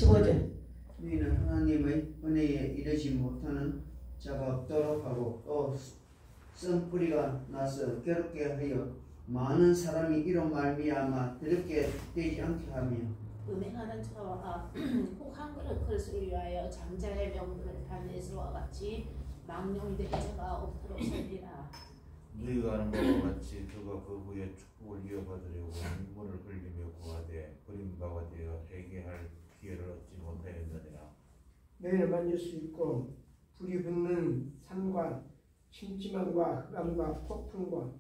15절. 너희는 하나님의 은혜에 이르지 못하는 자가 없도록 하고 또 쓴뿌리가 나서 괴롭게 하여 많은 사람이 이로 말미암아 더럽게 되지 않게 하며 은행하는 자와 혹 한 그릇 그릇을 위하여 장자의 명분을 다니엘과 같이 망령이 된 자가 없도록 살리라. 너희가 아는 바와 같이 그가 그 후에 축복을 이어받으려고 눈물을 흘리며 구하되 버림바가 되어 회개할 기회를 얻지 못하였느니라. 너희는 만질 수 있고 불이 붙는 산과 침침함과 흑암과 폭풍과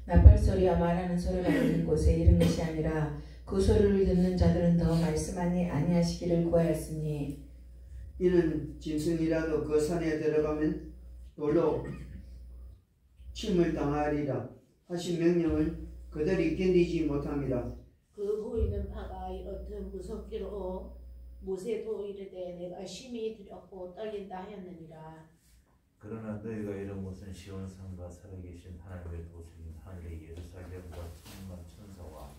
나팔소리와 말하는 소리가 있는 곳에 이른 것이 아니라 그 소리를 듣는 자들은 더 말씀하니 아니하시기를 구하였으니 이는 짐승이라도 그 산에 들어가면 돌로 침을 당하리라 하신 명령을 그들이 견디지 못함이라. 그 보이는 바가 이렇듯 무섭기로 모세도 이르되 내가 심히 두렵고 떨린다 하였느니라. 그러나 너희가 이런 것은 시온산과 살아계신 하나님의 도시인 하늘의 예루살렘과 천만 천사와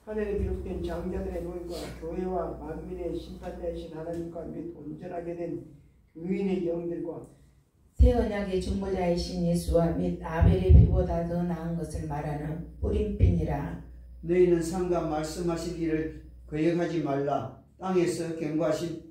하늘에 비롯된 장자들의 노임과 교회와 만민의 심판자이신 하나님과 및 온전하게 된 의인의 영들과 새 언약의 중보자이신 예수와 및 아벨의 피보다 더 나은 것을 말하는 뿌림핀이라. 너희는 상과 말씀하신 일을 거역하지 말라. 땅에서 경고하신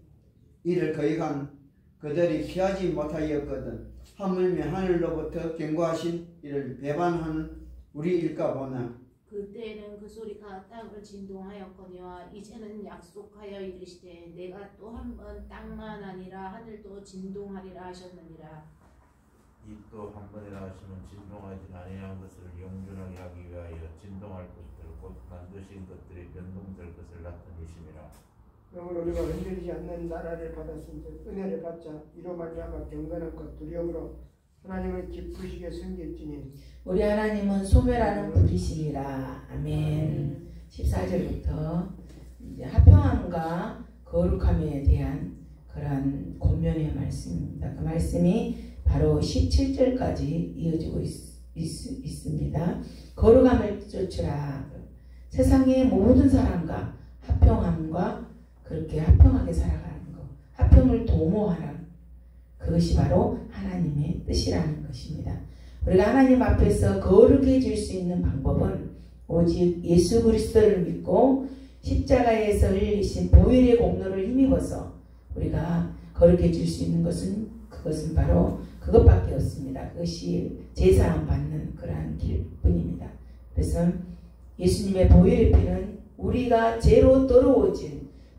일을 거역한 그들이 피하지 못하였거든. 하물며 하늘로부터 경고하신 일을 배반하는 우리일까 보나. 그때에는 그 소리가 땅을 진동하였거니와 이제는 약속하여 이르시되 내가 또 한 번 땅만 아니라 하늘도 진동하리라 하셨느니라. 이 또 한 번이나 하시면 진동하지 아니한 것을 영존하게 하기 위하여 진동할 것들 곧 만드신 것들이 변동될 것을 나타내심이라. 그러므로 우리가 흔들리지 않는 나라를 받았은즉 은혜를 받자. 이로 말미암아 경건함과 두려움으로 하나님을 기쁘시게 섬길지니 우리 하나님은 소멸하는 불이시니라. 아멘. 14절부터 이제 화평함과 거룩함에 대한 그러한 권면의 말씀입니다. 그 말씀이 바로 17절까지 이어지고 있습니다. 거룩함을 쫓으라. 세상의 모든 사람과 화평함과 그렇게 화평하게 살아가는 것, 화평을 도모하라. 그것이 바로 하나님의 뜻이라는 것입니다. 우리가 하나님 앞에서 거룩해질 수 있는 방법은 오직 예수 그리스도를 믿고 십자가에서 흘리신 보혈의 공로를 힘입어서 우리가 거룩해질 수 있는 그것은 바로 그것밖에 없습니다. 그것이 제사함 받는 그러한 길뿐입니다. 그래서 예수님의 보혈의 피는 우리가 죄로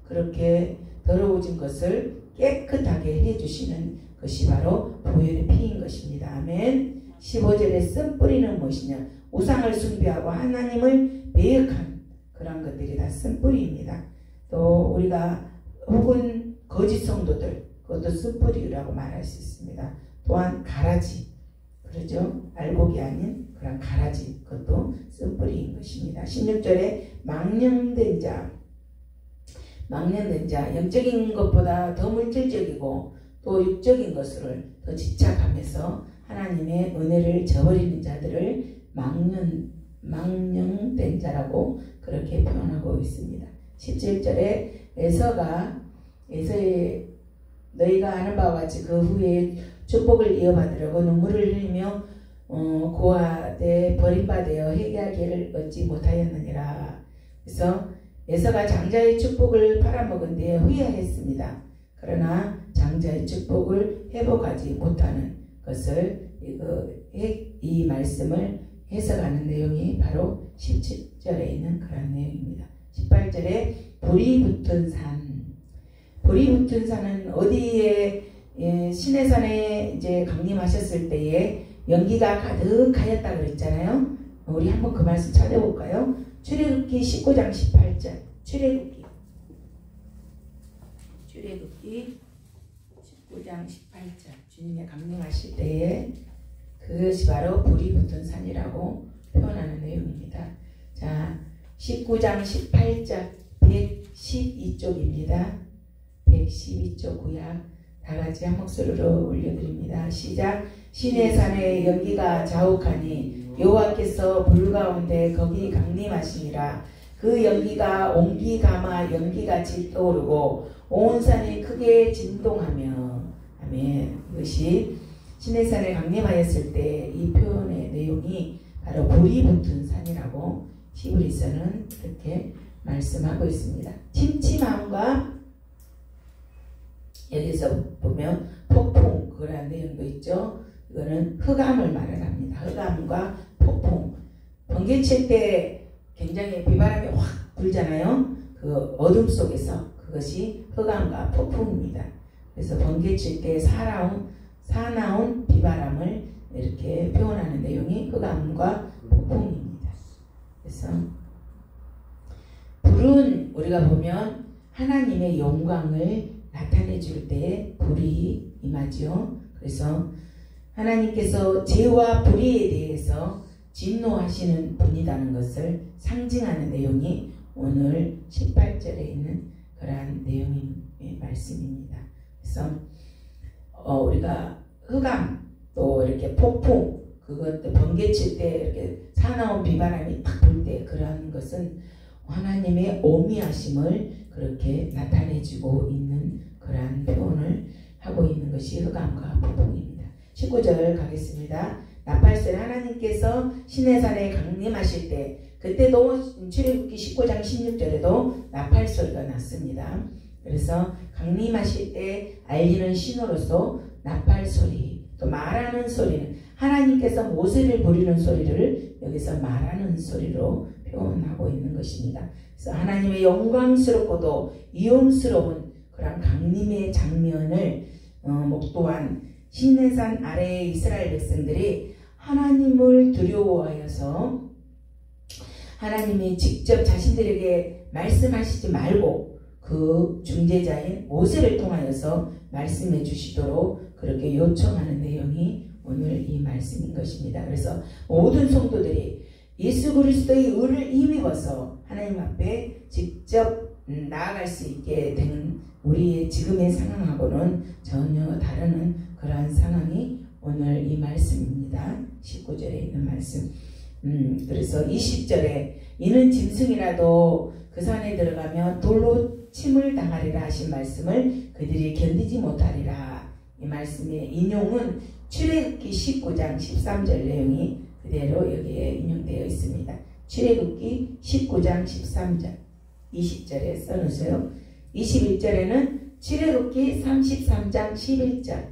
그렇게 더러워진 것을 깨끗하게 해주시는 것이 바로 보혈의 피인 것입니다. 아멘. 15절에 쓴 뿌리는 무엇이냐? 우상을 숭배하고 하나님을 배역한 그런 것들이 다 쓴 뿌리입니다. 또 우리가 혹은 거짓 성도들, 그것도 쓴 뿌리라고 말할 수 있습니다. 또한 가라지, 그러죠? 알곡이 아닌 그런 가라지, 그것도 쓴 뿌리인 것입니다. 16절에 망령된 자, 영적인 것보다 더 물질적이고 또 육적인 것을 더 집착하면서 하나님의 은혜를 저버리는 자들을 망령된 자라고 그렇게 표현하고 있습니다. 17절에 에서의 너희가 아는 바와 같이 그 후에 축복을 이어받으려고 눈물을 흘리며 고하되 버림받아 회개할 기회를 얻지 못하였느니라. 그래서 에서가 장자의 축복을 팔아먹은 뒤에 후회했습니다. 그러나 장자의 축복을 회복하지 못하는 것을 이 말씀을 해석하는 내용이 바로 17절에 있는 그런 내용입니다. 18절에 불이 붙은 산은 어디에 시내산에 이제 강림하셨을 때에 연기가 가득하였다 그랬잖아요. 우리 한번 그 말씀 찾아볼까요? 출애굽기 19장 18절. 출애굽기 19장 18절. 주님의 강림하실 때에 그것이 바로 불이 붙은 산이라고 표현하는 내용입니다. 자, 19장 18절 112쪽입니다. 112쪽 구약 다같이 한 목소리로 올려드립니다. 시작. 시내산에 연기가 자욱하니 여호와께서 불 가운데 거기 강림하시니라. 그 연기가 옹기가마 연기같이 떠오르고 온 산이 크게 진동하며. 아멘. 이것이 시내산에 강림하였을 때 이 표현의 내용이 바로 불이 붙은 산이라고 히브리서는 그렇게 말씀하고 있습니다. 침침함과 여기서 보면 폭풍 그런 내용도 있죠. 이거는 흑암을 말합니다. 흑암과 폭풍. 번개칠 때 굉장히 비바람이 확 불잖아요. 그 어둠 속에서 그것이 흑암과 폭풍입니다. 그래서 번개칠 때 사나운 비바람을 이렇게 표현하는 내용이 흑암과 폭풍입니다. 그래서 불은 우리가 보면 하나님의 영광을 나타내 줄 때 불이 임하죠. 그래서 하나님께서 죄와 불의에 대해서 진노하시는 분이라는 것을 상징하는 내용이 오늘 18절에 있는 그러한 내용의 말씀입니다. 그래서 우리가 흑암 또 이렇게 폭풍 그것도 번개칠 때 이렇게 사나운 비바람이 탁 불 때 그러한 것은 하나님의 오미하심을 그렇게 나타내주고 있는 그러한 표현을 하고 있는 것이 흑암과 폭풍입니다. 19절 가겠습니다. 나팔소리 하나님께서 시내산에 강림하실 때 그때도 출애굽기 19장 16절에도 나팔소리가 났습니다. 그래서 강림하실 때 알리는 신호로서 나팔소리 또 말하는 소리는 하나님께서 모세를 부리는 소리를 여기서 말하는 소리로 표현하고 있는 것입니다. 그래서 하나님의 영광스럽고도 위엄스러운 그런 강림의 장면을 목도한 시내산 아래의 이스라엘 백성들이 하나님을 두려워하여서 하나님이 직접 자신들에게 말씀하시지 말고 그 중재자인 모세를 통하여서 말씀해 주시도록 그렇게 요청하는 내용이 오늘 이 말씀인 것입니다. 그래서 모든 성도들이 예수 그리스도의 의를 힘입어서 하나님 앞에 직접 나아갈 수 있게 된 우리의 지금의 상황하고는 전혀 다른 그러한 상황이 오늘 이 말씀입니다. 19절에 있는 말씀. 그래서 20절에 이는 짐승이라도 그 산에 들어가면 돌로 침을 당하리라 하신 말씀을 그들이 견디지 못하리라. 이 말씀의 인용은 출애굽기 19장 13절 내용이 그대로 여기에 인용되어 있습니다. 출애굽기 19장 13절 20절에 써놓으세요. 21절에는 출애굽기 33장 11절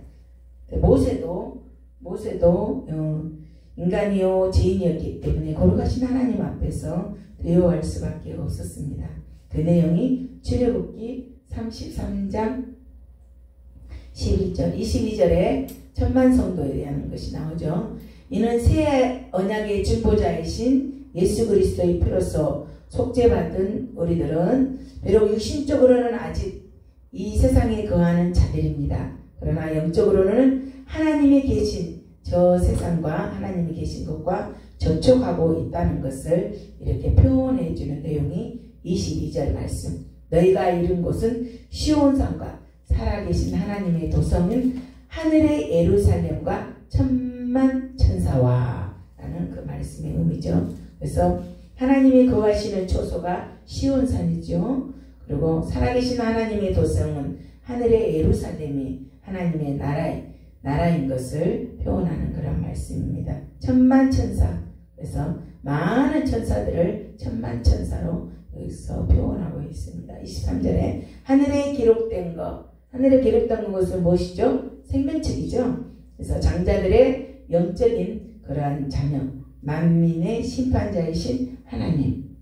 모세도 인간이요 죄인이었기 때문에 거룩하신 하나님 앞에서 두려워할 수밖에 없었습니다. 그 내용이 출애굽기 33장 11절 22절에 천만 성도에 대한 것이 나오죠. 이는 새 언약의 중보자이신 예수 그리스도의 피로서 속죄받은 우리들은 비록 육신적으로는 아직 이 세상에 거하는 자들입니다. 그러나 영적으로는 하나님이 계신 저 세상과 하나님이 계신 것과 접촉하고 있다는 것을 이렇게 표현해 주는 내용이 22절 말씀. 너희가 이른 곳은 시온산과 살아계신 하나님의 도성인 하늘의 예루살렘과 천만 천사와 라는 그 말씀의 의미죠. 그래서 하나님이 거하시는 초소가 시온산이죠. 그리고 살아계신 하나님의 도성은 하늘의 예루살렘이 하나님의 나라인 것을 표현하는 그런 말씀입니다. 천만 천사. 그래서 많은 천사들을 천만 천사로 여기서 표현하고 있습니다. 23절에 하늘에 기록된 것은 무엇이죠? 생명책이죠. 그래서 장자들의 영적인 그러한 자녀, 만민의 심판자이신 하나님,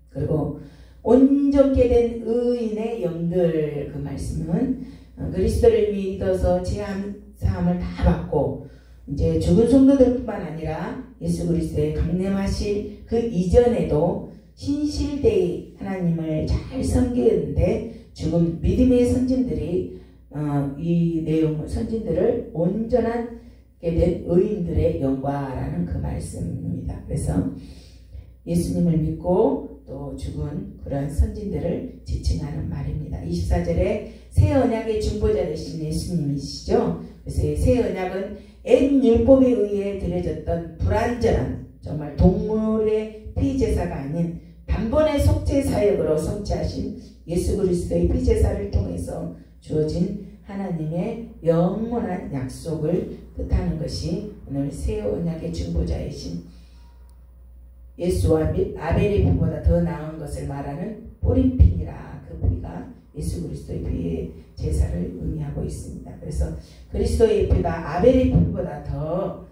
그리고 온전케 된 의인의 영들, 그 말씀은 그리스도를 믿어서 죄 사함을 다 받고 이제 죽은 성도들뿐만 아니라 예수 그리스도의 강림하실 그 이전에도 신실되이 하나님을 잘 섬기는데 죽은 믿음의 선진들이 이 내용을 선진들을 온전하게 된 의인들의 영광이라는 그 말씀입니다. 그래서 예수님을 믿고 또 죽은 그러한 선진들을 지칭하는 말입니다. 24절에 새 언약의 중보자 되신 예수님이시죠. 그래서 새 언약은 옛 율법에 의해 드려졌던 불완전한 정말 동물의 피제사가 아닌 단번에 속죄 사역으로 성취하신 예수 그리스도의 피제사를 통해서 주어진 하나님의 영원한 약속을 뜻하는 것이 오늘 새 언약의 중보자이신 예수와 아벨의 피보다 더 나은 것을 말하는 뿌림피니라. 그 피가 예수 그리스도의 피의 제사를 의미하고 있습니다. 그래서 그리스도의 피가 아벨의 피보다 더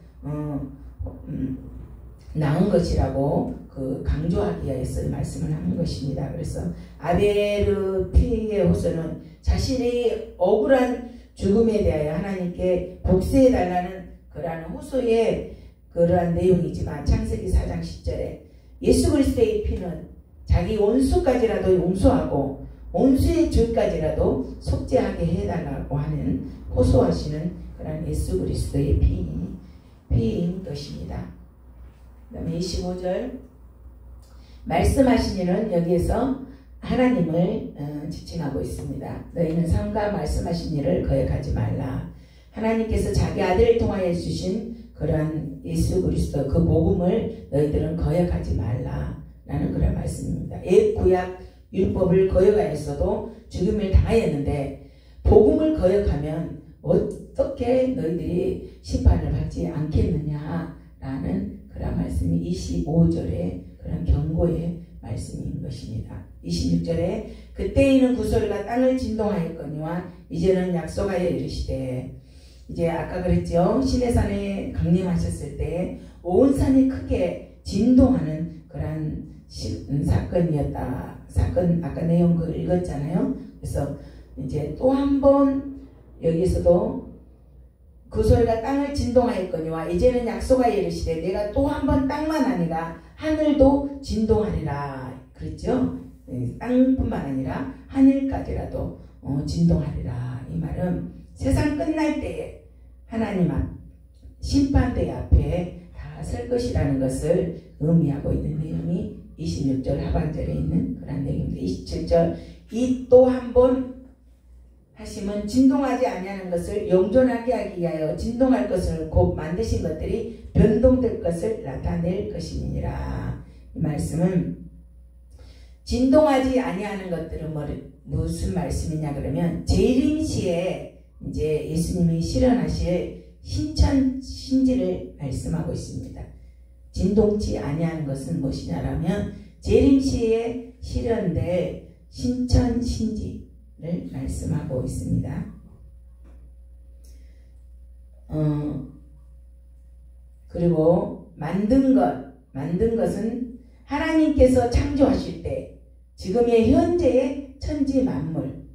나은 것이라고 강조하기 위해서 말씀을 하는 것입니다. 그래서 아벨의 피의 호소는 자신의 억울한 죽음에 대하여 하나님께 복수해달라는 그러한 호소의 그러한 내용이지만 창세기 4장 10절에 예수 그리스도의 피는 자기 원수까지라도 용서하고 원수의 죄까지라도 속죄하게 해달라고 하는 호소하시는 그러한 예수 그리스도의 피인 것입니다. 그 다음에 25절 말씀하신 이는 여기에서 하나님을 지칭하고 있습니다. 너희는 삼가 말씀하신 일을 거역하지 말라. 하나님께서 자기 아들을 통하여 주신 그러한 예수 그리스도 그 복음을 너희들은 거역하지 말라 라는 그런 말씀입니다. 옛 구약 율법을 거역하였어도 죽음을 당하였는데 복음을 거역하면 어떻게 너희들이 심판을 받지 않겠느냐 라는 그런 말씀이 25절에 그런 경고의 말씀인 것입니다. 26절에 그때에는 구소리가 땅을 진동하였거니와 이제는 약속하여 이르시되 이제 아까 그랬죠. 시내산에 강림하셨을 때 온 산이 크게 진동하는 그런 사건이었다. 사건 아까 내용 그 읽었잖아요. 그래서 이제 또 한 번 여기서도 그 소리가 땅을 진동하였거니와 이제는 약속하여 이르시되 내가 또 한 번 땅만 아니라 하늘도 진동하리라. 그랬죠. 땅뿐만 아니라 하늘까지라도 진동하리라. 이 말은 세상 끝날 때에 하나님 앞 심판대 앞에 다 설 것이라는 것을 의미하고 있는 내용이 26절 하반절에 있는 그런 내용입니다. 27절 이 또 한 번 하심은 진동하지 아니하는 것을 영존하게 하기 위하여 진동할 것을 곧 만드신 것들이 변동될 것을 나타낼 것이니라. 이 말씀은 진동하지 아니하는 것들은 무슨 말씀이냐 그러면 재림시에 이제 예수님이 실현하실 신천 신지를 말씀하고 있습니다. 진동치 아니하는 것은 무엇이냐라면 재림시에 실현될 신천 신지를 말씀하고 있습니다. 그리고 만든 것은 하나님께서 창조하실 때 지금의 현재의 천지 만물을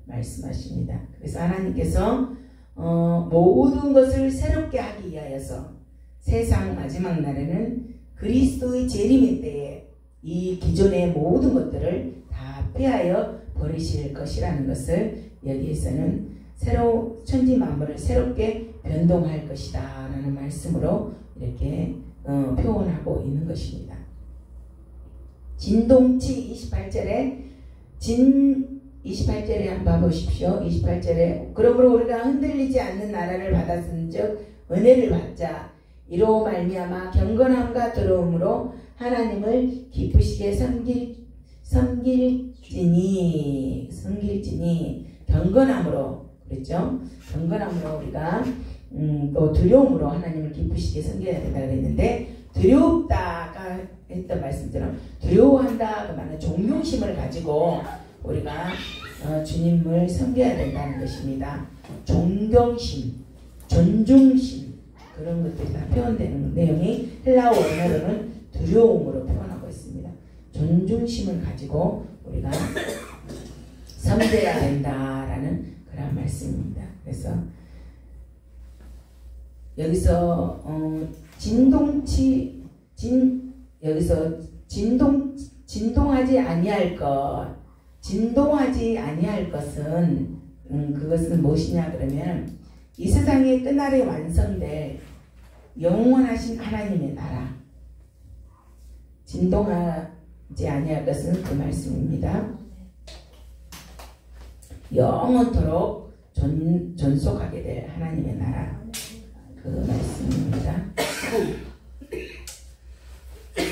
말씀하십니다. 그래서 하나님께서 모든 것을 새롭게 하기 위하여서 세상 마지막 날에는 그리스도의 재림의 때에 이 기존의 모든 것들을 다 폐하여 버리실 것이라는 것을 여기에서는 천지 만물을 새롭게 변동할 것이다 라는 말씀으로 이렇게 표현하고 있는 것입니다. 진동치 28절에 한번 보십시오. 28절에 그러므로 우리가 흔들리지 않는 나라를 받았은즉 은혜를 받자. 이로 말미암아 경건함과 들어옴으로 하나님을 기쁘시게 섬길지니 경건함으로 그랬죠. 경건함으로 우리가 또 두려움으로 하나님을 기쁘시게 섬겨야 된다 그랬는데 두렵다가 했던 말씀처럼 두려워한다 그 말은 존경심을 가지고 우리가 주님을 섬겨야 된다는 것입니다. 존경심, 존중심 그런 것들이 다 표현되는 내용이 헬라어 원어로는 두려움으로 표현하고 있습니다. 존중심을 가지고 우리가 섬겨야 된다라는 그런 말씀입니다. 그래서 여기서 진동하지 아니할 것은 그것은 무엇이냐 그러면 이 세상의 끝날에 완성될 영원하신 하나님의 나라 진동하지 아니할 것은 그 말씀입니다. 영원토록 존속하게 될 하나님의 나라 그 말씀입니다.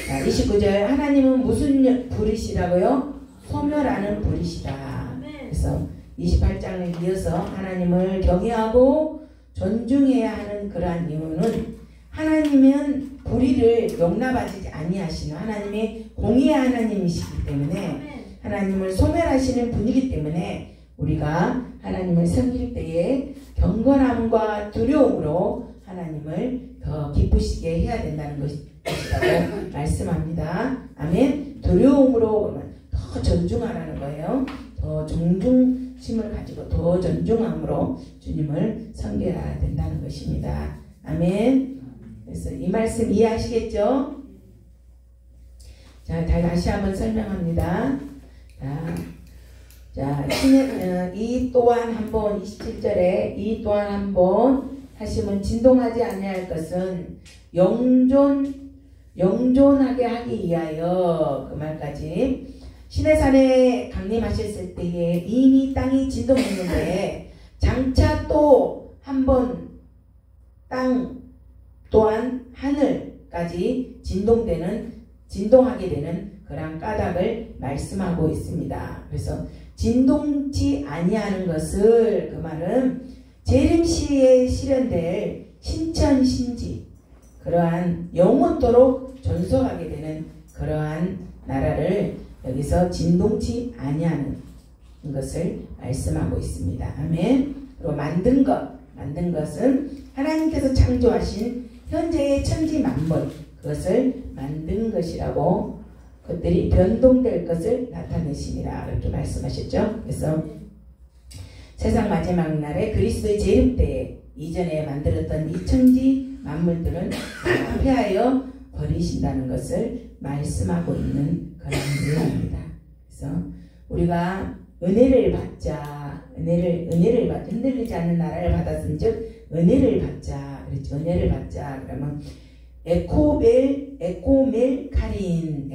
자, 29절 하나님은 무슨 불이시라고요? 소멸하는 불이시다. 그래서 28장을 이어서 하나님을 경외하고 존중해야 하는 그러한 이유는 하나님은 불의를 용납하지 아니하시는 하나님의 공의의 하나님이시기 때문에 하나님을 소멸하시는 분이기 때문에 우리가 하나님을 섬길 때에 경건함과 두려움으로 하나님을 더 기쁘시게 해야 된다는 것이라고 말씀합니다. 아멘. 두려움으로 더 존중하라는 거예요. 더 존중심을 가지고 더 존중함으로 주님을 섬겨야 된다는 것입니다. 아멘. 그래서 이 말씀 이해하시겠죠? 자, 다시 한번 설명합니다. 자, 이 또한 한번 27절에 이 또한 한번 하시면 진동하지 아니할 것은 영존하게 하기 위하여 그 말까지 시내산에 강림하셨을 때에 이미 땅이 진동했는데 장차 또 한번 땅 또한 하늘까지 진동하게 되는 그런 까닭을 말씀하고 있습니다. 그래서 진동치 아니하는 것을 그 말은 재림시에 실현될 신천신지 그러한 영원토록 존속하게 되는 그러한 나라를 여기서 진동치 아니하는 것을 말씀하고 있습니다. 아멘. 그리고 만든 것은 하나님께서 창조하신 현재의 천지 만물 그것을 만든 것이라고 그것들이 변동될 것을 나타내심이라 그렇게 말씀하셨죠. 그래서 세상 마지막 날에 그리스도의 재림 때에 이전에 만들었던 이 천지 만물들은 다 폐하여 버리신다는 것을 말씀하고 있는 그런 내용입니다. 그래서 우리가 은혜를 받자, 흔들리지 않는 나라를 받았은즉 은혜를 받자, 그렇죠. 은혜를 받자. 그러면 에코멜 카린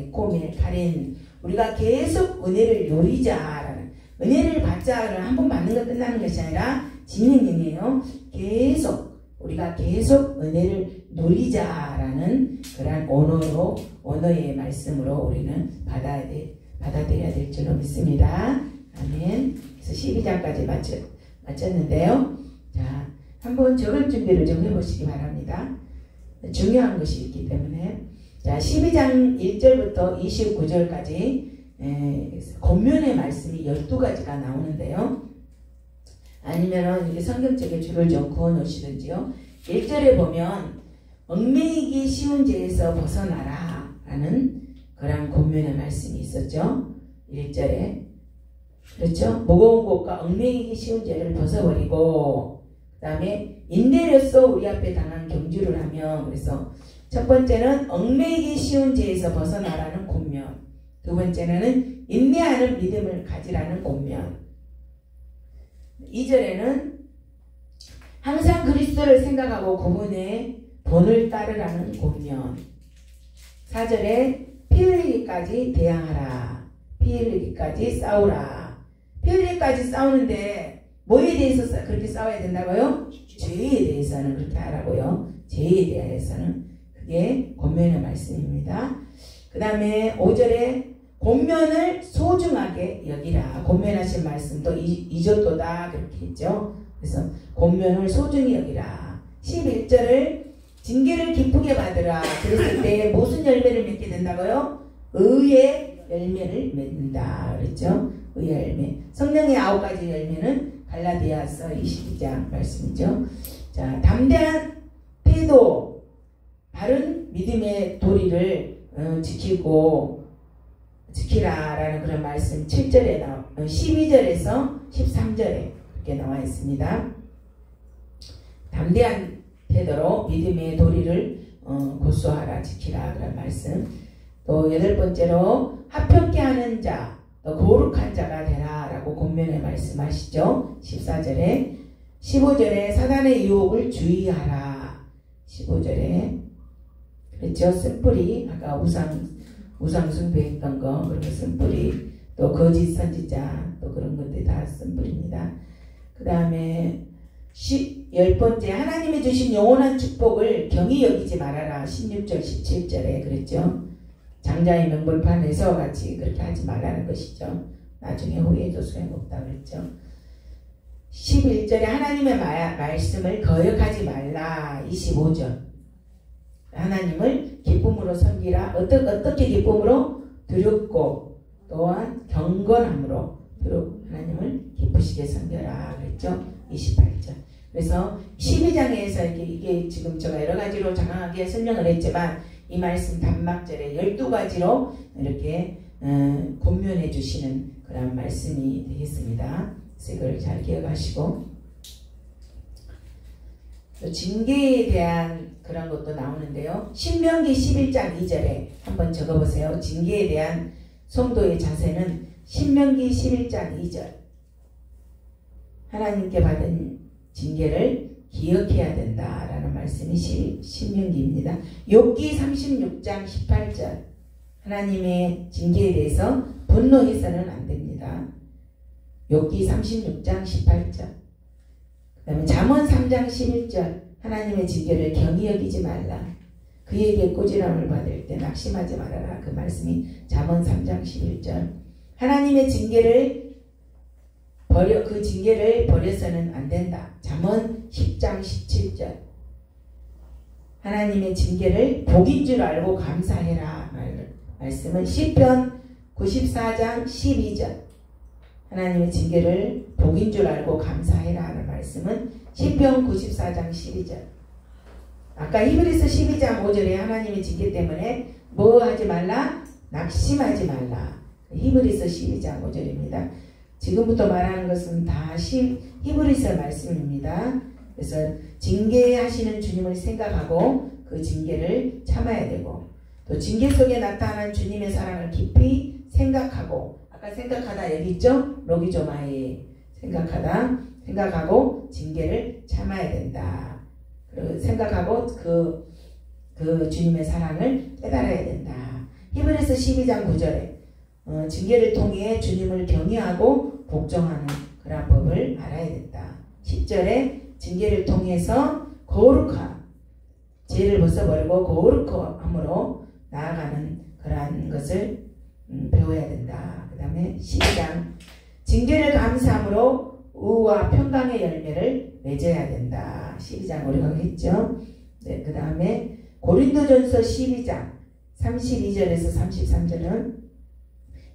우리가 계속 은혜를 누리자라는 은혜를 받자를 한번 받는 것 끝나는 것이 아니라 진행이에요. 우리가 계속 은혜를 누리자라는 그런 언어의 말씀으로 우리는 받아들여야 될 줄로 믿습니다. 아멘. 그래서 12장까지 마쳤는데요. 자, 한번 적을 준비를 좀 해보시기 바랍니다. 중요한 것이 있기 때문에. 자, 12장 1절부터 29절까지 권면의 말씀이 12가지가 나오는데요. 아니면은 이렇게 성경책에 줄을 좀 그어 놓으시든지요. 1절에 보면 얽매이기 쉬운 죄에서 벗어나라 라는 그런 권면의 말씀이 있었죠. 1절에. 그렇죠? 무거운 것과 얽매이기 쉬운 죄를 벗어버리고 그 다음에 인내로써 우리 앞에 당한 경주를 하며 그래서 첫 번째는 얽매이기 쉬운 죄에서 벗어나라는 권면, 두 번째는 인내하는 믿음을 가지라는 권면, 2절에는 항상 그리스도를 생각하고 그분의 본을 따르라는 권면, 4절에 피 흘리기까지 대항하라, 피 흘리기까지 싸우라. 피 흘리기까지 싸우는데 뭐에 대해서 그렇게 싸워야 된다고요? 죄에 대해서는 그렇게 하라고요. 죄에 대해서는 그게 권면의 말씀입니다. 그 다음에 5절에 권면을 소중하게 여기라. 권면하신 말씀도 이줬도다 그렇게 했죠. 그래서 권면을 소중히 여기라. 11절을 징계를 기쁘게 받으라. 그랬을 때 무슨 열매를 맺게 된다고요? 의의 열매를 맺는다 그랬죠. 의의 열매. 성령의 9가지 열매는 갈라디아서 22장 말씀이죠. 자, 담대한 태도, 바른 믿음의 도리를 지키라라는 그런 말씀 7절에 12절에서 13절에 이렇게 나와 있습니다. 담대한 태도로 믿음의 도리를 고수하라, 지키라 그런 말씀. 또 8번째로 합평케 하는 자, 또 거룩한 자가 되라라고 권면에 말씀하시죠. 14절에 15절에 사단의 유혹을 주의하라. 15절에 그렇죠. 쓴뿌리 아까 우상 숭배했던 거 그리고 쓴뿌리 또 거짓 선지자 또 그런 것들이 다 쓴뿌리입니다. 그 다음에 10번째 하나님이 주신 영원한 축복을 경히 여기지 말아라. 16절 17절에 그랬죠. 장자의 명벌판에서 같이 그렇게 하지 말라는 것이죠. 나중에 후회도 소용없다 그랬죠. 11절에 하나님의 말씀을 거역하지 말라. 25절 하나님을 기쁨으로 섬기라. 어떻게 기쁨으로? 두렵고 또한 경건함으로 하나님을 기쁘시게 섬겨라 그랬죠. 28절. 그래서 12장에서 이게 지금 제가 여러 가지로 장황하게 설명을 했지만 이 말씀 단막절에 12가지로 이렇게 권면해 주시는 그런 말씀이 되겠습니다. 그래서 이걸 잘 기억하시고 또 징계에 대한 그런 것도 나오는데요. 신명기 11장 2절에 한번 적어보세요. 징계에 대한 성도의 자세는 신명기 11장 2절 하나님께 받은 징계를 기억해야 된다라는 말씀이 신명기입니다. 욥기 36장 18절 하나님의 징계에 대해서 분노해서는 안 됩니다. 욥기 36장 18절 그 다음에 잠언 3장 11절 하나님의 징계를 경히 여기지 말라. 그에게 꼬지람을 받을 때 낙심하지 말아라. 그 말씀이 잠언 3장 11절 하나님의 징계를 그 징계를 버려서는 안 된다. 잠언 10장 17절 하나님의 징계를 복인 줄 알고 감사해라. 말씀은 시편 94장 12절 하나님의 징계를 복인 줄 알고 감사해라 하는 말씀은 시편 94장 12절 아까 히브리서 12장 5절에 하나님의 징계 때문에 뭐 하지 말라? 낙심하지 말라. 히브리서 12장 5절입니다. 지금부터 말하는 것은 다 히브리서 말씀입니다. 그래서 징계하시는 주님을 생각하고 그 징계를 참아야 되고 또 징계 속에 나타난 주님의 사랑을 깊이 생각하고 아까 생각하다 여기 있죠? 로기조마에 생각하고 징계를 참아야 된다. 그리고 생각하고 그 주님의 사랑을 깨달아야 된다. 히브리서 12장 9절에 징계를 통해 주님을 경외하고 복종하는 그런 법을 알아야 된다. 10절에 징계를 통해서 거룩함, 죄를 벗어버리고 거룩함으로 나아가는 그러한 것을 배워야 된다. 그 다음에 12장 징계를 감사함으로 의와 평강의 열매를 맺어야 된다. 12장 우리가 했죠. 네, 그 다음에 고린도전서 12장 32절에서 33절은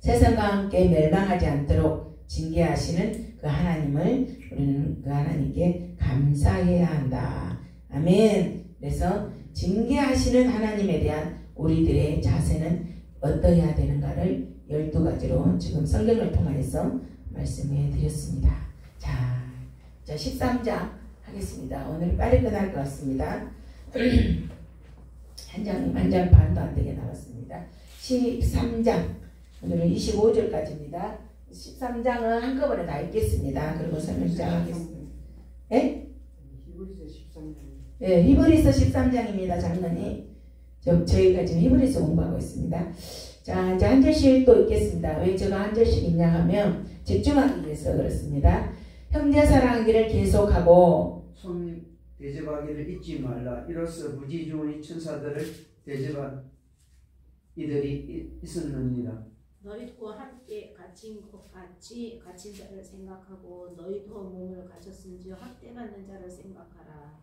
세상과 함께 멸망하지 않도록 징계하시는 그 하나님을 우리는 그 하나님께 감사해야 한다. 아멘. 그래서 징계하시는 하나님에 대한 우리들의 자세는 어떠해야 되는가를 12가지로 지금 성경을 통해서 말씀해 드렸습니다. 자 13장 하겠습니다. 오늘 빨리 끝날 것 같습니다. 한 장 반도 안 되게 나왔습니다. 13장 오늘은 25절까지입니다. 13장은 한꺼번에 다 읽겠습니다. 그리고 설명 시작하겠습니다. 예? 히브리서 13장. 네, 히브리서 13장입니다. 장로님. 저희가 지금 히브리서 공부하고 있습니다. 자, 이제 한 절씩 또 읽겠습니다. 왜 제가 한 절씩 읽냐 하면 집중하기 위해서 그렇습니다. 형제 사랑하기를 계속하고 손님 대접하기를 잊지 말라. 이로써 무지 좋은 이 천사들을 대접한 이들이 있었느니라. 너희도 함께 갇힌 자를 생각하고 너희도 몸을 갇혔은지요 학대받는 자를 생각하라.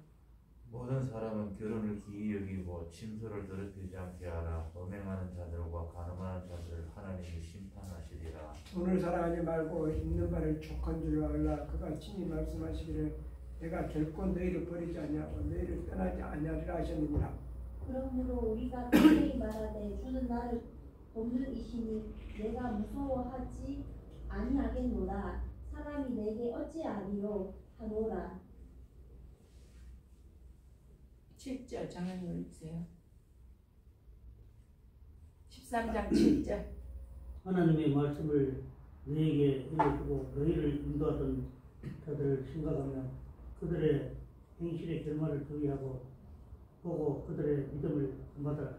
모든 사람은 결혼을 기이 여기고 침소를 더럽히지 않게 하라. 범행하는 자들과 간음하는 자들을 하나님이 심판하시리라. 돈을 사랑하지 말고 있는 바를 족한 줄 알라. 그가 친히 말씀하시기를 내가 결코 너희를 버리지 아니하고 너희를 떠나지 아니하리라 하셨느니라. 그러므로 우리가 자세히 말하되 주는 나를 돕는 이시니 내가 무서워하지 아니하겠노라. 사람이 내게 어찌하리요 하노라. 7절 장로님 읽으세요. 13장 7절 하나님의 말씀을 너희에게 알려주고 너희를 인도하던 자들을 생각하며 그들의 행실의 결말을 주의하고 보고 그들의 믿음을 본받아라.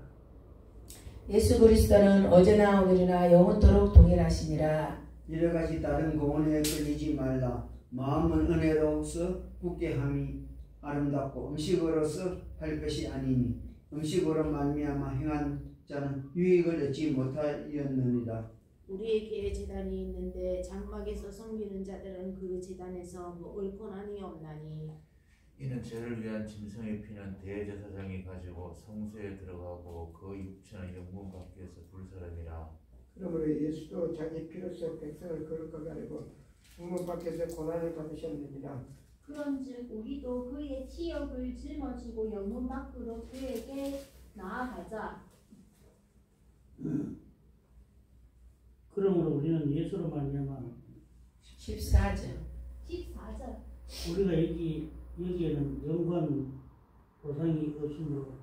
예수 그리스도는 어제나 오늘이나 영원토록 동일하시니라. 이러가지 다른 고원에 끌리지 말라. 마음은 은혜로서 굳게 함이 아름답고 음식으로서 할 것이 아니니 음식으로 말미암아 행한 자는 유익을 얻지 못하였느니라. 우리에게 제단이 있는데 장막에서 섬기는 자들은 그 제단에서 먹을 권한이 없나니 이는 죄를 위한 짐승의 피는 대제사장이 가지고 성소에 들어가고 그 육체는 영문 밖에서 불사름이라. 그러므로 예수도 자기 피로써 백성을 거룩하게 하려고 영문 밖에서 고난을 받으셨느니라. 그런즉 우리도 그의 치욕을 짊어지고 영문 밖으로 그에게 나아가자. 그러므로 우리는 예수로 말미암아 14절. 우리가 여기에는 영광 보상이 없으므로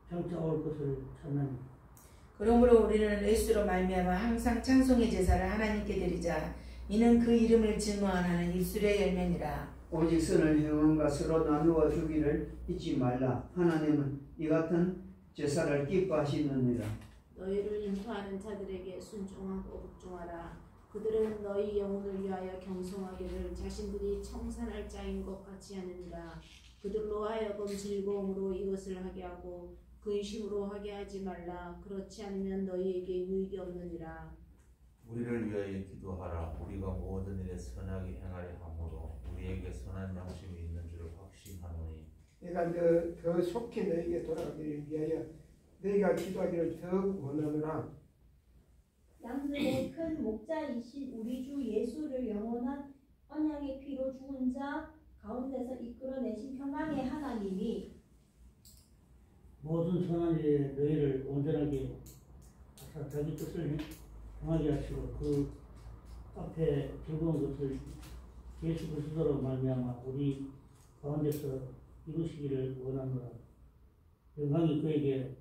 장차 올 것을 찾나니 그러므로 우리는 예수로 말미암아 항상 찬송의 제사를 하나님께 드리자. 이는 그 이름을 증언하는 입술의 열매니라. 오직 선을 행함과 서로 나누어 주기를 잊지 말라. 하나님은 이 같은 제사를 기뻐하시느니라. 너희를 인도하는 자들에게 순종하고 복종하라. 그들은 너희 영혼을 위하여 경성하기를 자신들이 청산할 자인 것 같이 하느니라. 그들로 하여금 즐거움으로 이것을 하게 하고 근심으로 하게 하지 말라. 그렇지 않으면 너희에게 유익이 없느니라. 우리를 위하여 기도하라. 우리가 모든 일에 선하게 행하려 하므로 우리에게 선한 양심이 있는 줄 확신하노니 내가 더 속히 너에게 돌아가기를 위하여 너희가 기도하기를 더욱 원하노라. 양들의 큰 목자이신 우리 주 예수를 영원한 언약의 피로 죽은 자 가운데서 이끌어내신 평강의 하나님이 모든 선한 일에 너희를 온전하게 하사 자기 뜻을 행하게 하시고 그 앞에 즐거운 것을 예수 그리스도로 말미암아 우리 가운데서 이루시기를 원하노라. 영광이 그에게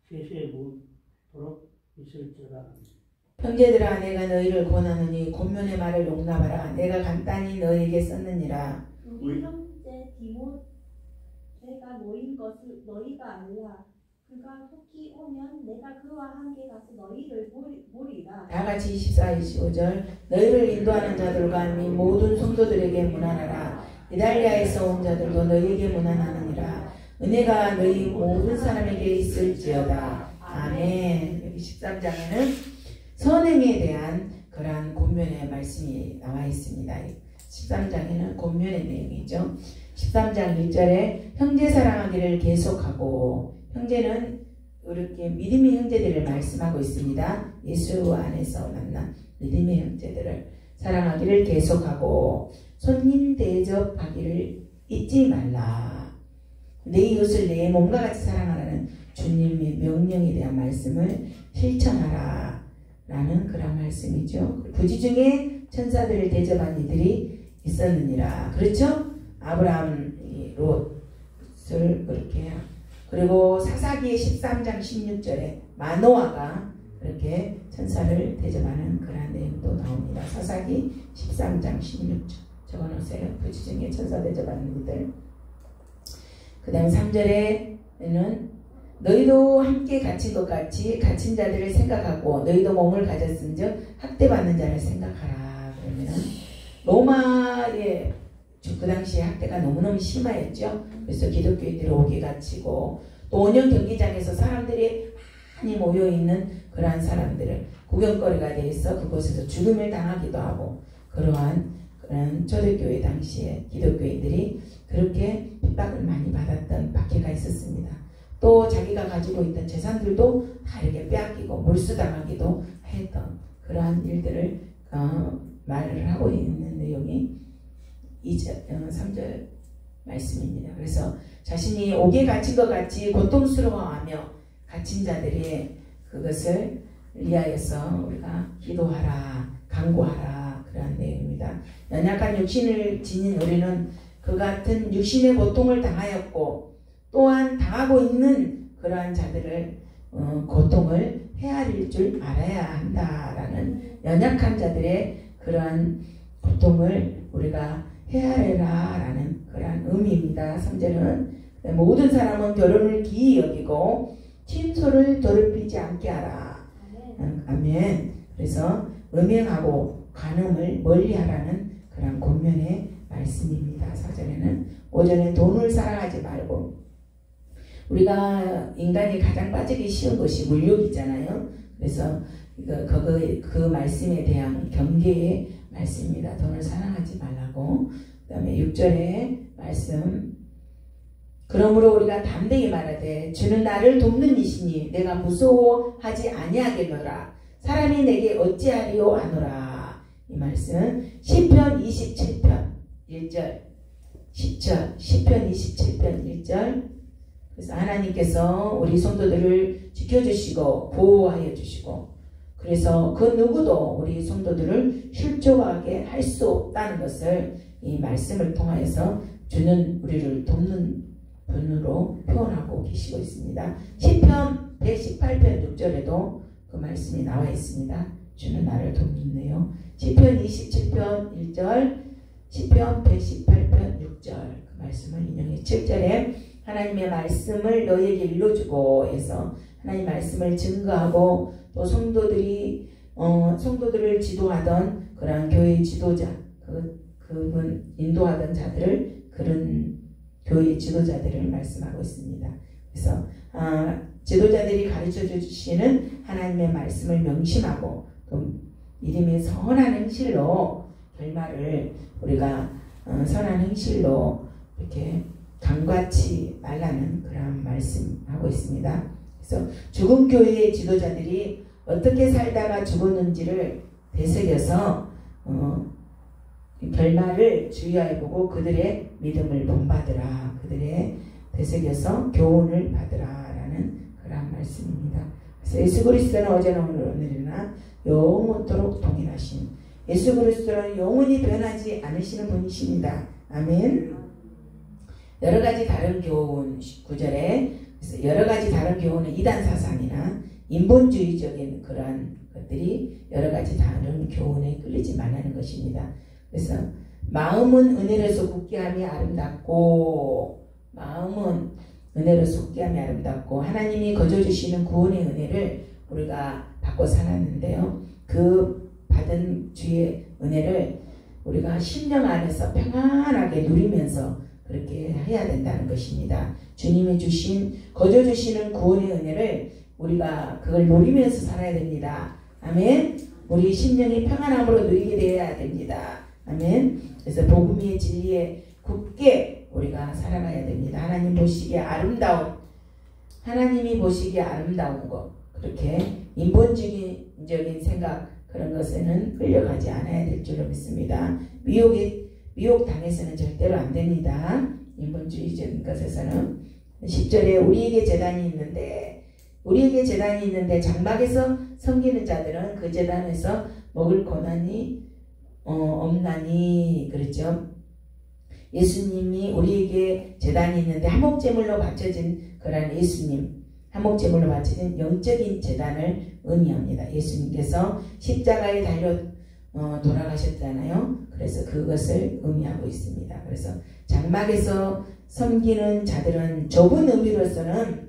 세세에 묻도록 있을지어다. 형제들아, 내가 너희를 권하노니 곤면의 말을 용납하라. 내가 간단히 너희에게 썼느니라. 우리 형제 디모데가 모인 것을 너희가 알라. 그가 속히 오면 내가 그와 함께 가서 너희를 보리라. 다 같이 24, 25절. 너희를 인도하는 자들과 및 모든 성도들에게 문안하라. 이달리아에서 온 자들도 너희에게 문안하느니라. 은혜가 너희 모든 사람에게 있을지어다. 아멘. 여기 13장에는 선행에 대한 그러한 권면의 말씀이 나와 있습니다. 13장에는 권면의 내용이죠. 13장 1절에 형제 사랑하기를 계속하고, 형제는 이렇게 믿음의 형제들을 말씀하고 있습니다. 예수 안에서 만난 믿음의 형제들을 사랑하기를 계속하고 손님 대접하기를 잊지 말라. 내 이웃을 내 몸과 같이 사랑하라는 주님의 명령에 대한 말씀을 실천하라 라는 그런 말씀이죠. 부지 중에 천사들을 대접한 이들이 있었느니라. 그렇죠? 아브라함, 롯을 그렇게, 그리고 사사기의 13장 16절에 마노아가 그렇게 천사를 대접하는 그런 내용도 나옵니다. 사사기 13장 16절 적어놓으세요. 부지 중에 천사 대접하는 이들. 그 다음 3절에는 너희도 함께 갇힌 것 같이 갇힌 자들을 생각하고 너희도 몸을 가졌은즉 학대받는 자를 생각하라. 그러면은 로마의 그 당시에 학대가 너무너무 심하였죠. 그래서 기독교인들이 옥에 갇히고 또 원형 경기장에서 사람들이 많이 모여있는 그러한 사람들을 구경거리가 돼서 그곳에서 죽음을 당하기도 하고, 그러한 그런 초대교회 당시에 기독교인들이 그렇게 핍박을 많이 받았던 박해가 있었습니다. 또 자기가 가지고 있던 재산들도 다 이렇게 빼앗기고 몰수당하기도 했던 그러한 일들을 말을 하고 있는 내용이 3절 말씀입니다. 그래서 자신이 옥에 갇힌 것 같이 고통스러워하며 갇힌 자들이 그것을 위하여서 우리가 기도하라, 간구하라, 그러한 내용입니다. 연약한 육신을 지닌 우리는 그 같은 육신의 고통을 당하였고 또한 당하고 있는 그러한 자들을 고통을 헤아릴 줄 알아야 한다라는, 연약한 자들의 그러한 고통을 우리가 헤아려라 라는 그러한 의미입니다. 3절은 모든 사람은 결혼을 기이 여기고 침소를 더럽히지 않게 하라. 아멘. 그래서 음행하고 간음을 멀리하라는 그런 권면의 말씀입니다. 4절에는 5절에는 돈을 사랑하지 말고, 우리가 인간이 가장 빠지기 쉬운 것이 물욕이잖아요. 그래서 그 말씀에 대한 경계의 말씀입니다. 돈을 사랑하지 말라고. 그 다음에 6절에 말씀, 그러므로 우리가 담대히 말하되 주는 나를 돕는 이시니 내가 무서워하지 아니하겠노라. 사람이 내게 어찌하리요 하노라. 이 말씀 시편 27편 1절 10절 시편 27편 1절. 그래서 하나님께서 우리 성도들을 지켜주시고 보호하여 주시고, 그래서 그 누구도 우리 성도들을 실족하게 할 수 없다는 것을 이 말씀을 통하여서 주는 우리를 돕는 분으로 표현하고 계시고 있습니다. 시편 118편 6절에도 그 말씀이 나와 있습니다. 주는 나를 돕는데요. 시편 27편 1절, 시편 118편 6절 그 말씀을 인용해 7절에 하나님의 말씀을 너희에게 일러주고 해서 하나님 말씀을 증거하고, 또 성도들을 지도하던 그런 교회 지도자, 그분 인도하던 자들을, 그런 교회 지도자들을 말씀하고 있습니다. 그래서 지도자들이 가르쳐 주시는 하나님의 말씀을 명심하고 또 이름의 선한 행실로 결말을 우리가 선한 행실로 이렇게 강같이 말라는 그런 말씀하고 있습니다. 그래서 죽은 교회의 지도자들이 어떻게 살다가 죽었는지를 되새겨서 결말을 주의하여보고 그들의 믿음을 본받으라. 그들의 되새겨서 교훈을 받으라라는 그런 말씀입니다. 그래서 예수 그리스도는 어제나 오늘이나 영원토록 동일하신, 예수 그리스도는 영원히 변하지 않으시는 분이십니다. 아멘. 여러가지 다른 교훈 9절에, 그래서 여러가지 다른 교훈은 이단 사상이나 인본주의적인 그러한 것들이 여러가지 다른 교훈에 끌리지 말라는 것입니다. 그래서 마음은 은혜로서 굳게 함이 아름답고, 마음은 은혜로서 굳게 함이 아름답고, 하나님이 거저주시는 구원의 은혜를 우리가 받고 살았는데요. 그 받은 주의 은혜를 우리가 심령 안에서 평안하게 누리면서 그렇게 해야 된다는 것입니다. 주님이 주신, 거저주시는 구원의 은혜를 우리가 그걸 누리면서 살아야 됩니다. 아멘. 우리 심령이 평안함으로 누리게 되어야 됩니다. 아멘. 그래서 복음의 진리에 굳게 우리가 살아가야 됩니다. 하나님 보시기에 아름다운, 하나님이 보시기에 아름다운 것, 그렇게 인본주의적인 생각 그런 것에는 끌려가지 않아야 될 줄로 믿습니다. 미혹 당해서는 절대로 안 됩니다. 인본주의적인 것에서는. 10절에 우리에게 제단이 있는데 장막에서 섬기는 자들은 그 제단에서 먹을 고난이 없나니. 그렇죠. 예수님이 우리에게 제단이 있는데 한목제물로 바쳐진 그런 예수님, 한목제물로 바쳐진 영적인 제단을 의미합니다. 예수님께서 십자가에 달려 돌아가셨잖아요. 그래서 그것을 의미하고 있습니다. 그래서 장막에서 섬기는 자들은 좁은 의미로서는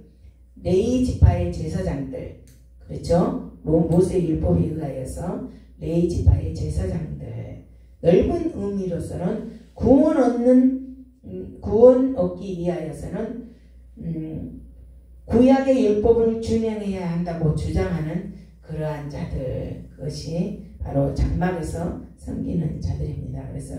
레위 지파의 제사장들, 그렇죠? 모세 율법에 의하여서 레위 지파의 제사장들, 넓은 의미로서는 구원 얻기 위하여서는 구약의 율법을 준행해야 한다고 주장하는 그러한 자들, 그것이 바로 장막에서 섬기는 자들입니다. 그래서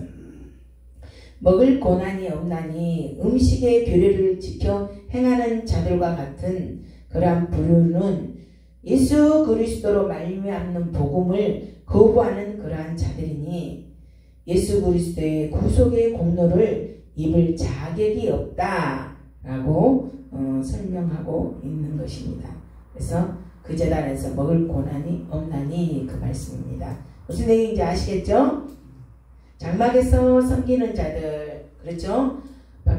먹을 고난이 없나니 음식의 규례를 지켜 행하는 자들과 같은 그러한 부류는 예수 그리스도로 말미암는 복음을 거부하는 그러한 자들이니 예수 그리스도의 구속의 공로를 입을 자격이 없다라고 설명하고 있는 것입니다. 그래서 그 제단에서 먹을 고난이 없나니 그 말씀입니다. 무슨 얘기인지 아시겠죠? 장막에서 섬기는 자들, 그렇죠?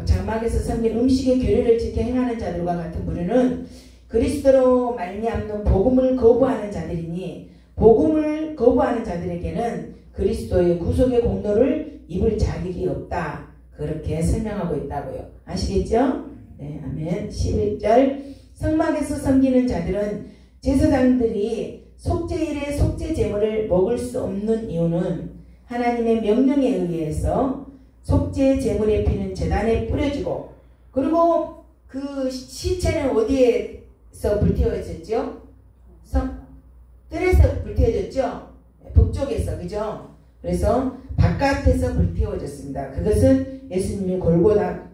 장막에서 섬긴 음식의 규례를 지켜 행하는 자들과 같은 부류는 그리스도로 말미암는 복음을 거부하는 자들이니 복음을 거부하는 자들에게는 그리스도의 구속의 공로를 입을 자격이 없다. 그렇게 설명하고 있다고요. 아시겠죠? 네, 아멘. 11절 성막에서 섬기는 자들은 제사장들이 속죄일에 속죄 제물을 먹을 수 없는 이유는 하나님의 명령에 의해서 속죄 제물의 피는 제단에 뿌려지고, 그리고 그 시체는 어디에서 불태워졌죠? 뜰에서 불태워졌죠? 북쪽에서, 그죠? 그래서 바깥에서 불태워졌습니다. 그것은 예수님이 골고다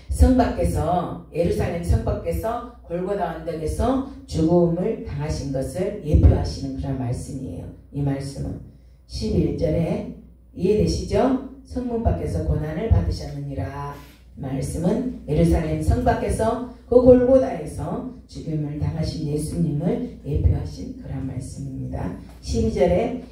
성 밖에서, 예루살렘 성 밖에서 골고다 언덕에서 죽음을 당하신 것을 예표하시는 그런 말씀이에요. 이 말씀은 11절에 이해되시죠? 성문 밖에서 고난을 받으셨느니라. 말씀은 예루살렘 성 밖에서 그 골고다에서 죽음을 당하신 예수님을 예표하신 그런 말씀입니다. 12절에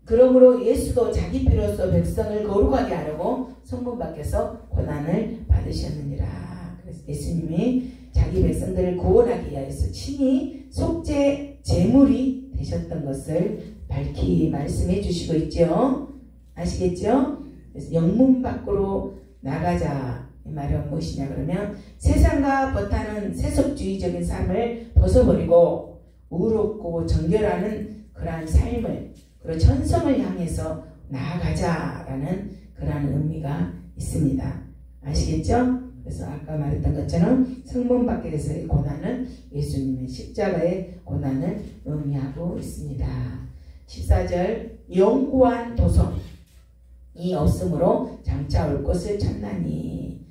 그러므로 예수도 자기 피로써 백성을 거룩하게 하려고 성문 밖에서 고난을 받으셨느니라. 그래서 예수님이 자기 백성들을 구원하기 위하여서 친히 속죄 제물이 되셨던 것을 밝히 말씀해 주시고 있죠. 아시겠죠? 그래서 영문 밖으로 나가자. 이 말은 무엇이냐 그러면 세상과 버타는 세속주의적인 삶을 벗어버리고 의롭고 정결하는 그러한 삶을, 그리고 천성을 향해서 나아가자라는 그러한 의미가 있습니다. 아시겠죠? 그래서 아까 말했던 것처럼 성문 밖에서의 고난은 예수님의 십자가의 고난을 의미하고 있습니다. 14절 영구한 도성이 없으므로 장차 올 것을 찾나니,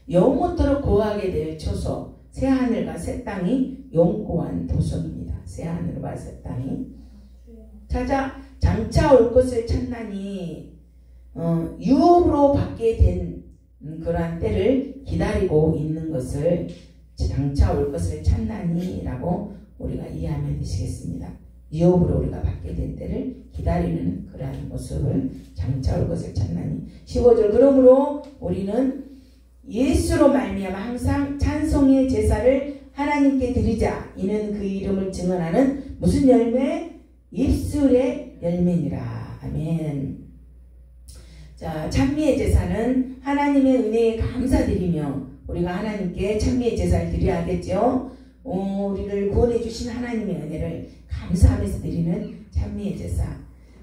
영원토록 거하게 될 초소 새 하늘과 새 땅이 영구한 도성입니다. 새 하늘과 새 땅이 장차 올 것을 찾나니, 유업으로 받게 된 그러한 때를 기다리고 있는 것을 장차 올 것을 찾나니 라고 우리가 이해하면 되시겠습니다. 유업으로 우리가 받게 된 때를 기다리는 그러한 모습을 장차 올 것을 찾나니. 15절 그러므로 우리는 예수로 말미암아 항상 찬송의 제사를 하나님께 드리자. 이는 그 이름을 증언하는 무슨 열매? 입술의 열매니라. 아멘. 자, 찬미의 제사는 하나님의 은혜에 감사드리며 우리가 하나님께 찬미의 제사를 드려야겠죠. 우리를 구원해 주신 하나님의 은혜를 감사하면서 드리는 찬미의 제사.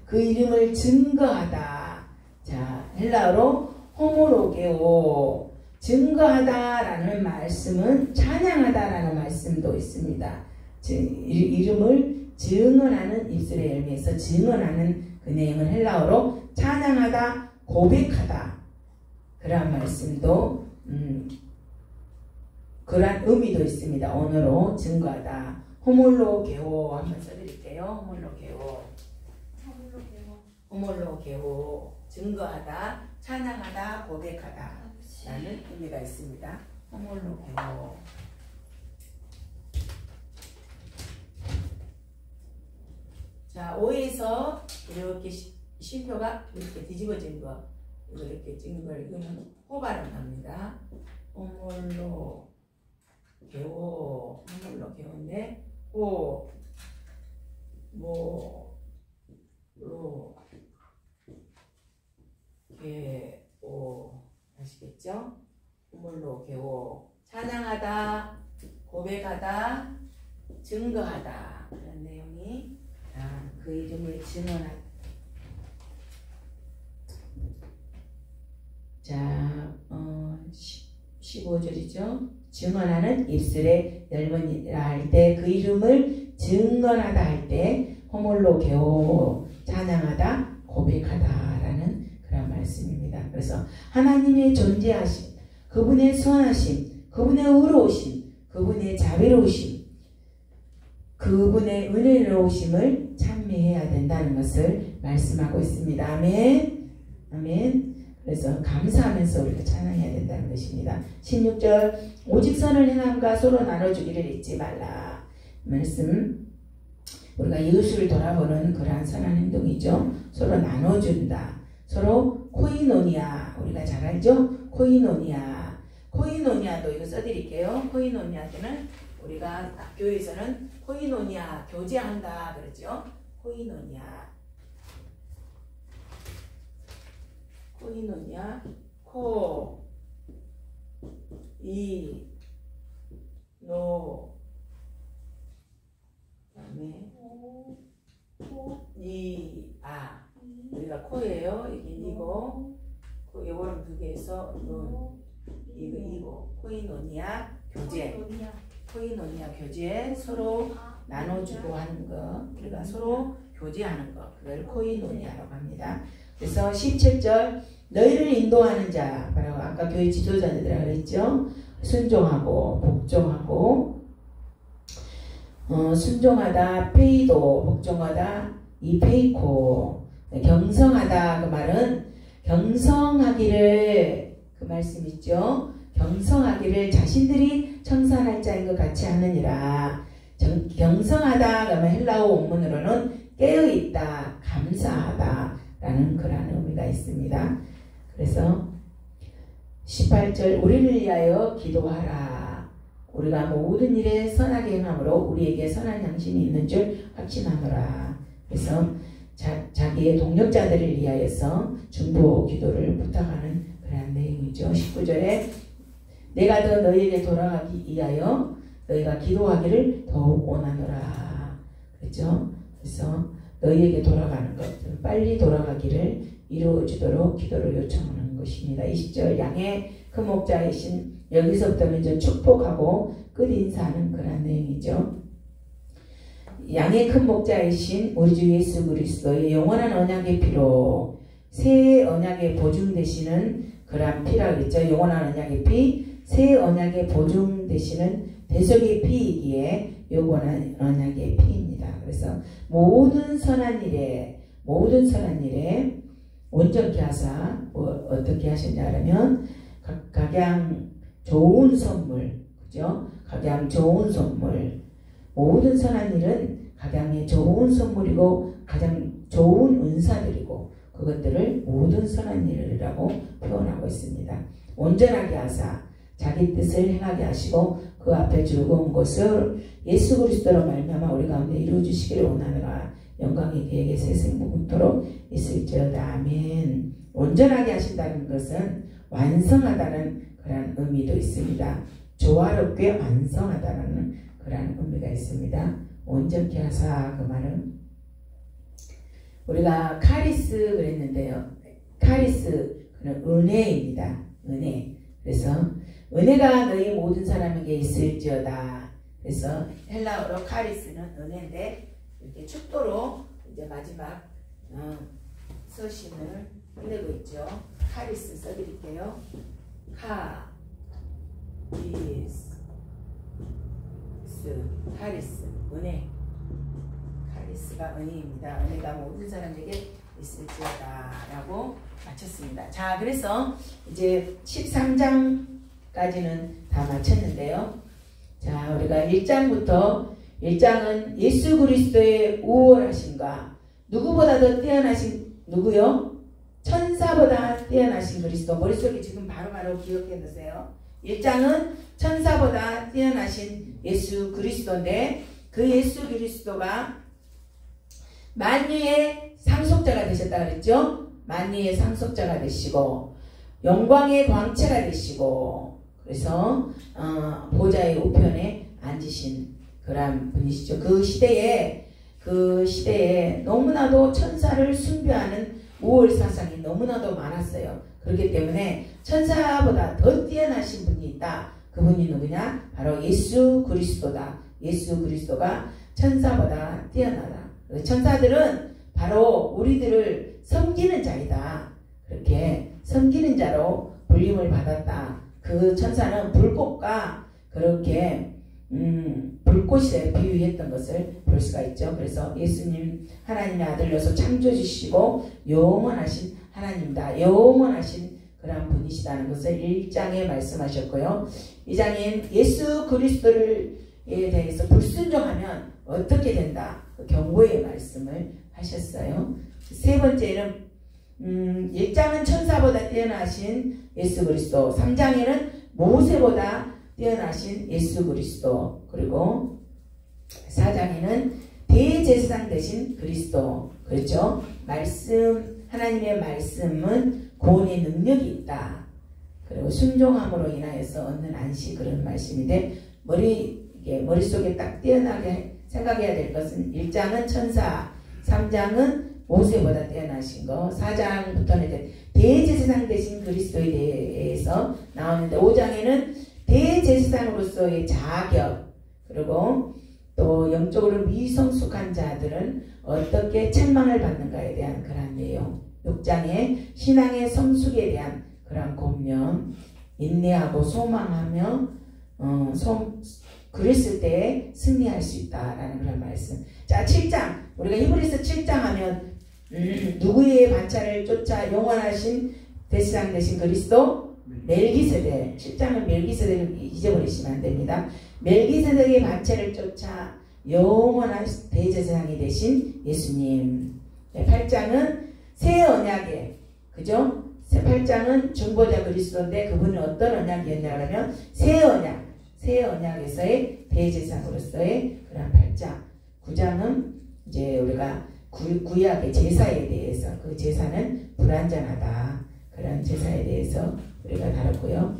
그 이름을 증거하다. 자, 헬라어로 호모로게오. 증거하다라는 말씀은 찬양하다라는 말씀도 있습니다. 이름을 증언하는 입술의 열매에서 증언하는 그 내용은 헬라어로 찬양하다, 고백하다. 그런 말씀도 그런 의미도 있습니다. 언어로 증거하다. 호몰로게오 한번 써드릴게요. 호몰로게오 증거하다, 찬양하다, 고백하다 라는 의미가 있습니다. 호몰로게오. 자, 5에서 이렇게 쉼표가 이렇게 뒤집어진 거, 이렇게 찍는 걸 읽으면 호 발음합니다. 호몰로게오인데 호, 로, 게오. 아시겠죠? 호몰로게오. 찬양하다, 고백하다, 증거하다. 그런 내용이 그 이름을 증언하다. 자, 15절이죠. 증언하는 입술의 열매니라 할 때, 그 이름을 증언하다 할 때 호몰로게오, 찬양하다, 고백하다라는 그런 말씀입니다. 그래서 하나님의 존재하심, 그분의 선하심, 그분의 의로우심, 그분의 자비로우심, 그분의 은혜로우심을 찬미해야 된다는 것을 말씀하고 있습니다. 아멘. 아멘. 그래서 감사하면서 우리가 찬양해야 된다는 것입니다. 16절 오직 선을 행함과 서로 나눠주기를 잊지 말라. 말씀, 우리가 이웃을 돌아보는 그러한 선한 행동이죠. 서로 나눠준다. 서로 코이노니아, 우리가 잘 알죠? 코이노니아. 코이노니아도 이거 써드릴게요. 코이노니아 때는 우리가 교회에서는 코이노니아 교제한다 그랬죠. 코이노니아. 코이노니아. 코, 이, 노, 그다음에 이, 아. 우리가 코예요. 이게 이고 요거는 두 개에서 이거 코이노니아 교제. 코이노니아 교제 서로 나눠주고 하는 거, 우리가 서로 교제하는 거, 그걸 코이노니아라고 합니다. 그래서 17절 너희를 인도하는 자, 바로 아까 교회 지도자들이라고 그랬죠. 순종하고 복종하고 순종하다 페이도 복종하다 이 페이코 경성하다 그 말은 경성하기를 그 말씀 있죠. 경성하기를 자신들이 청산할 자인 것 같이 하느니라. 경성하다 그러면 헬라어 원문으로는 깨어있다, 감사하다 라는 그런 의미가 있습니다. 그래서 18절 우리를 위하여 기도하라. 우리가 모든 일에 선하게 행함으로 우리에게 선한 양심이 있는 줄 확신하노라. 그래서 자기의 동력자들을 위하여서 중보 기도를 부탁하는 그런 내용이죠. 19절에 내가 더 너희에게 돌아가기 위하여 너희가 기도하기를 더욱 원하노라. 그렇죠? 그래서 너희에게 돌아가는 것, 빨리 돌아가기를 이루어지도록 기도를 요청하는 것입니다. 20절 양의 큰 목자이신 여기서부터는 이제 축복하고 끝 인사하는 그런 내용이죠. 양의 큰 목자이신 우리 주 예수 그리스도의 영원한 언약의 피로 새 언약의 보증 되시는 그런 피라고 했죠. 영원한 언약의 피, 새 언약의 보증 되시는 대속의 피이기에 영원한 언약의 피입니다. 그래서 모든 선한 일에 온전케 하사 어떻게 하셨냐면 각양 좋은 선물, 그죠? 각양 좋은 선물. 모든 선한 일은 각양의 좋은 선물이고 가장 좋은 은사들이고 그것들을 모든 선한 일이라고 표현하고 있습니다. 온전하게 하사 자기 뜻을 행하게 하시고 그 앞에 즐거운 것을 예수 그리스도로 말미암아 우리 가운데 이루어 주시기를 원하노라. 영광의 계획의 세상 무궁토록 있을지어다. 아멘. 온전하게 하신다는 것은 완성하다는 그런 의미도 있습니다. 조화롭게 완성하다는 그런 의미가 있습니다. 온전케 하사 그 말은 우리가 카리스 그랬는데요. 카리스 그는 은혜입니다. 은혜. 그래서 은혜가 너희 모든 사람에게 있을지어다. 그래서 헬라어로 카리스는 은혜인데 이렇게 축도로 이제 마지막 서신을 끝내고 있죠. 카리스 써드릴게요. 카리스 은혜. 카리스가 은혜입니다. 은혜가 모든 사람에게 있을지어다 라고 마쳤습니다. 자, 그래서 이제 13장까지는 다 마쳤는데요. 자, 우리가 1장은 예수 그리스도의 우월하심과 누구보다 더 뛰어나신 누구요? 천사보다 뛰어나신 그리스도. 머릿속에 지금 바로바로 기억해 놓으세요. 1장은 천사보다 뛰어나신 예수 그리스도인데 그 예수 그리스도가 만유의 상속자가 되셨다 그랬죠? 만유의 상속자가 되시고 영광의 광채가 되시고 그래서 보좌의 우편에 앉으신 그런 분이시죠. 그 시대에 너무나도 천사를 숭배하는 우월 사상이 너무나도 많았어요. 그렇기 때문에 천사보다 더 뛰어나신 분이 있다. 그분이 누구냐? 바로 예수 그리스도다. 예수 그리스도가 천사보다 뛰어나다. 천사들은 바로 우리들을 섬기는 자이다. 그렇게 섬기는 자로 불림을 받았다. 그 천사는 불꽃과 그렇게 불꽃에 비유했던 것을 볼 수가 있죠. 그래서 예수님 하나님의 아들로서 창조주시고 영원하신 하나님이다. 영원하신 그런 분이시다는 것을 1장에 말씀하셨고요. 2장엔 예수 그리스도에 대해서 불순종하면 어떻게 된다. 그 경고의 말씀을 하셨어요. 세 번째는 1장은 천사보다 뛰어나신 예수 그리스도, 3장에는 모세보다 뛰어나신 예수 그리스도, 그리고 4장에는 대제사장 되신 그리스도. 그렇죠? 하나님의 말씀은 구원의 능력이 있다. 그리고 순종함으로 인하여서 얻는 안식, 그런 말씀인데 머릿속에 딱 뛰어나게 생각해야 될 것은 1장은 천사, 3장은 모세보다 뛰어나신 거. 4장부터는 이제 대제사장 되신 그리스도에 대해서 나오는데 5장에는 대제사장으로서의 자격, 그리고 또 영적으로 미성숙한 자들은 어떻게 책망을 받는가에 대한 그런 내용. 6장에 신앙의 성숙에 대한 그런 권면, 인내하고 소망하며 그랬을 때 승리할 수 있다라는 그런 말씀. 자, 7장. 우리가 히브리서 7장 하면 누구의 반차를 쫓아 영원하신 대제사장 되신 그리스도? 멜기세덱. 7장은 멜기세덱을 잊어버리시면 안 됩니다. 멜기세덱의 반차를 쫓아 영원한 대제사장이 되신 예수님. 8장은 새 언약의, 그죠? 8장은 중보자 그리스도인데 그분은 어떤 언약이었냐 하면 새 언약에서의 대제사장으로서의 그런 8장. 9장은 이제 우리가 구약의 제사에 대해서, 그 제사는 불완전하다, 그런 제사에 대해서 우리가 다뤘고요.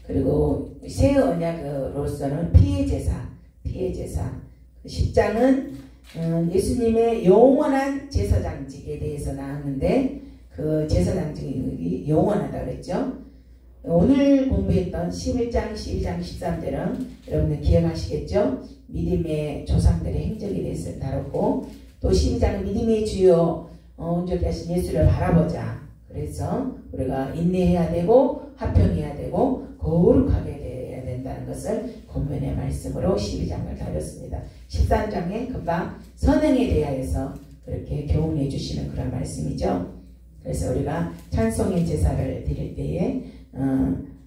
그리고 새 언약으로서는 피의 제사. 10장은 예수님의 영원한 제사장직에 대해서 나왔는데 그 제사장직이 영원하다 그랬죠. 오늘 공부했던 11장, 12장, 13절은 여러분들 기억하시겠죠? 믿음의 조상들의 행적에 대해서 다뤘고, 또 12장은 믿음의 주요 온전케 하신 예수를 바라보자. 그래서 우리가 인내해야 되고 화평해야 되고 거룩하게 돼야 된다는 것을 본문의 말씀으로 12장을 다뤘습니다. 13장에 금방 선행에 대하여서 그렇게 교훈해 주시는 그런 말씀이죠. 그래서 우리가 찬송의 제사를 드릴 때에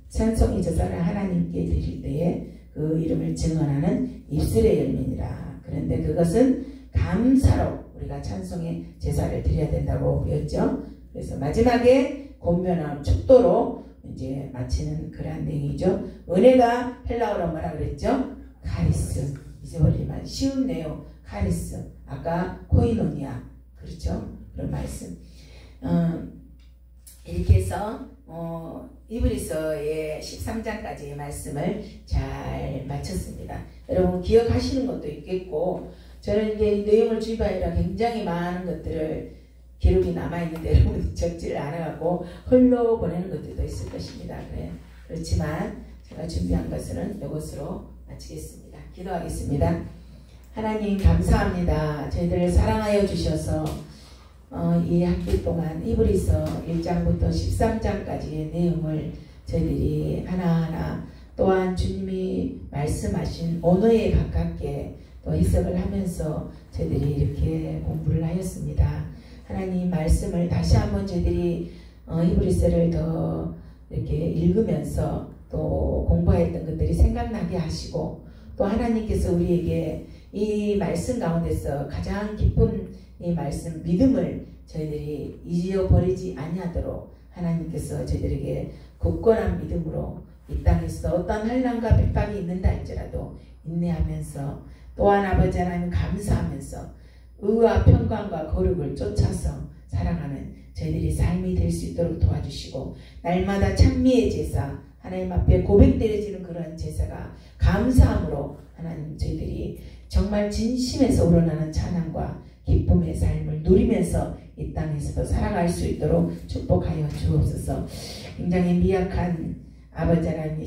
찬송의 제사를 하나님께 드릴 때에 그 이름을 증언하는 입술의 열매니라. 그런데 그것은 감사로 우리가 찬송의 제사를 드려야 된다고 배웠죠. 그래서 마지막에 권면하는 축도로 이제 마치는 그러한 내용이죠. 은혜가 헬라어로 뭐라 그랬죠? 카리스. 잊어버리면 쉬운 내용. 카리스. 아까 코이노니아. 그렇죠? 그런 말씀. 이렇게 해서 히브리서의 13장까지의 말씀을 잘 마쳤습니다. 여러분 기억하시는 것도 있겠고, 저는 이게 내용을 주입하느라 굉장히 많은 것들을 기록이 남아있는데 여러분 적지를 않아갖고 흘러보내는 것들도 있을 것입니다. 그렇지만 제가 준비한 것은 이것으로 마치겠습니다. 기도하겠습니다. 하나님 감사합니다. 저희들을 사랑하여 주셔서 이 학기 동안 히브리서 1장부터 13장까지의 내용을 저희들이 하나하나 또한 주님이 말씀하신 언어에 가깝게 또 해석을 하면서 저희들이 이렇게 공부를 하였습니다. 하나님 말씀을 다시 한번 저희들이 히브리서를 더 이렇게 읽으면서 또 공부했던 것들이 생각나게 하시고, 또 하나님께서 우리에게 이 말씀 가운데서 가장 기쁜 이 말씀 믿음을 저희들이 잊어버리지 아니하도록 하나님께서 저희들에게 굳건한 믿음으로 이 땅에서 어떤 환난과 핍박이 있는다 할지라도 인내하면서, 또한 아버지 하나님 감사하면서 의와 평강과 거룩을 쫓아서 살아가는 저희들이 삶이 될 수 있도록 도와주시고, 날마다 찬미의 제사, 하나님 앞에 고백드려지는 그런 제사가 감사함으로 하나님 저희들이 정말 진심에서 우러나는 찬양과 기쁨의 삶을 누리면서 이 땅에서도 살아갈 수 있도록 축복하여 주옵소서. 굉장히 미약한 아버지 하나님